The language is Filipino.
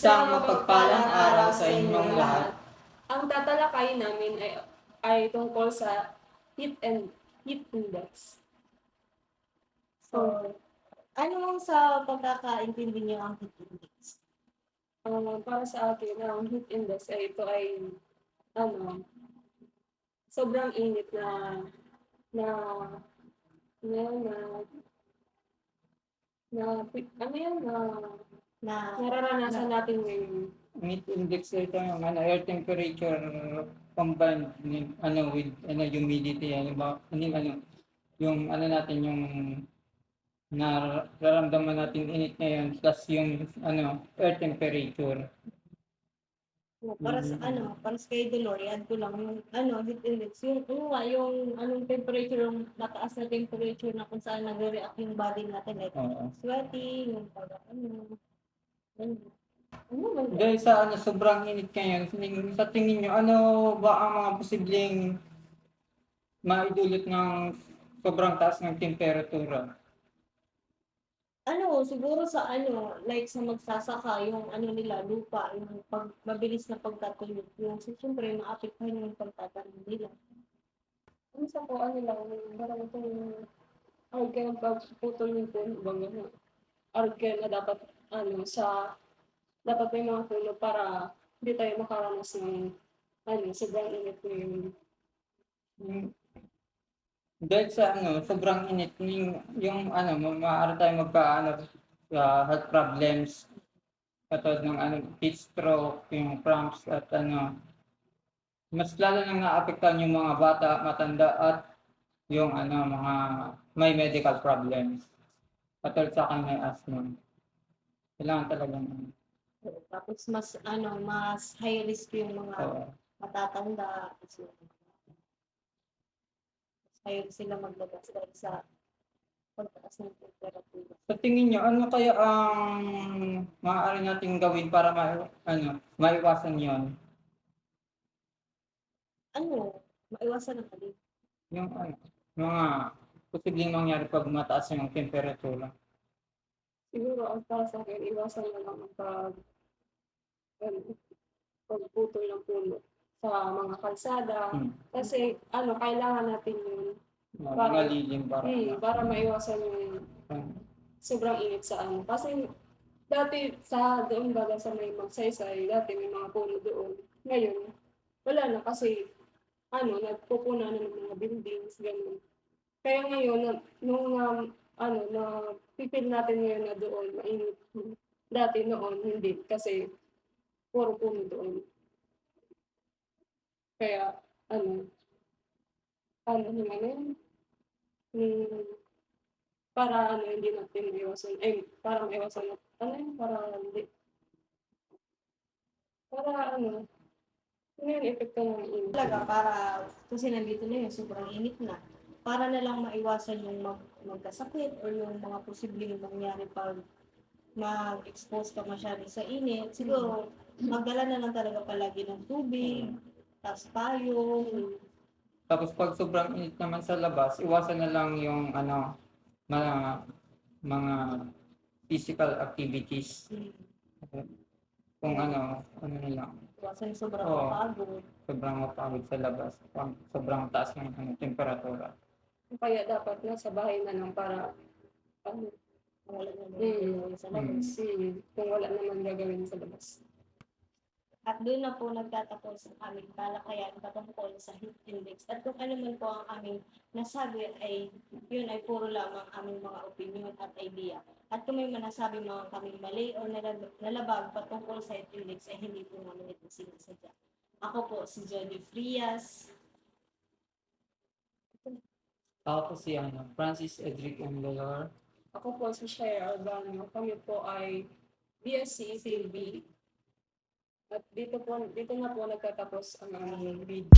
Isang mapagpalang araw sa inyong lahat. Ang tatalakayin namin ay tungkol sa heat index. So, ano sa pagkakaintindi niyo ang heat index? Para sa akin, ang heat index ay ito ay ano, sobrang init na na na na ano yan Na nararanasan natin ngayon. Heat index ito yung air temperature combined with humidity, yung natin yung nararamdaman natin init ngayon plus yung air temperature. para sa para sa kay Dolor, add ko lang yung heat index, yung anong temperature, yung mataas na temperature na kung saan nagre-react yung body natin, like sweating, yung Dahil sa sobrang init ngayon, sa tingin nyo, ano ba ang mga posibleng maidulot ng sobrang taas ng temperatura? Siguro sa like sa magsasaka, yung nila, lupa, yung mabilis na pagtatuyot, yung siyempre maapektuhan yung pagtatanim nila. Minsan po lang, parang itong argan pagputol ng puno, argan na dapat dapat may mga puno para hindi tayo makaranas ng sobrang init ngayon. Dahil sa sobrang init, maaari tayong sa health problems, katulad ng heat stroke, yung cramps, at mas lalo nang naapektuhan yung mga bata, matanda, at yung mga may medical problems. Katulad sa akin may asthma. Kailangan talagang Tapos mas high risk yung mga matatanda, kasi high risk sila maglabas dahil sa pagtaas ng temperatura. Sa tingin nyo, ano kaya ang maaari nating gawin para maiwasan yon? Maiwasan ang alin? Yung mga posibleng mangyari pag mataas yung temperatura. Siguro ang para sa akin, iwasan na lang ang pagputol ng puno sa mga kalsada. Kasi kailangan natin yun Malilim para maiwasan yung sobrang init sa Kasi dati doon baga sa may Magsaysay, dati may mga puno doon. Ngayon, wala na kasi nagpupuna na ng mga buildings, ganun. Kaya ngayon, na pipil natin ngayon na doon, mainit. Dati noon, hindi. Kasi puro puno doon. Kaya, naman para hindi natin maiwasan, para maiwasan yung epekto ng init. Talaga, kasi nandito na yun, sobrang init na. Para na lang maiwasan yung magkasakit or yung mga posibleng mangyari pag mag-expose ka masyado sa init. Siguro, magdala na lang talaga palagi ng tubig, tapos payong. Tapos pag sobrang init naman sa labas, iwasan na lang yung mga physical activities. Kung na lang. Iwasan sobrang mapagod. Sobrang mapagod sa labas. Sobrang taas ng temperatura. Kaya dapat nasa bahay na lang para wala naman sa labas. Kung wala naman gagawin sa labas. At doon na po nagtatapos ang aming talakayan patungkol sa heat index. At kung ano man po ang aming nasabi yun ay puro lamang aming mga opinion at idea. At kung may manasabi mga kaming mali o nalabag patungkol sa heat index ay hindi po namin ito sinasadya. Ako po si Jody Frias. Ako po si Francis Edric M. Dolor. Ako po si Shaya Albano. Kami po ay BSc CLB. At dito na po nagtatapos ang aming video.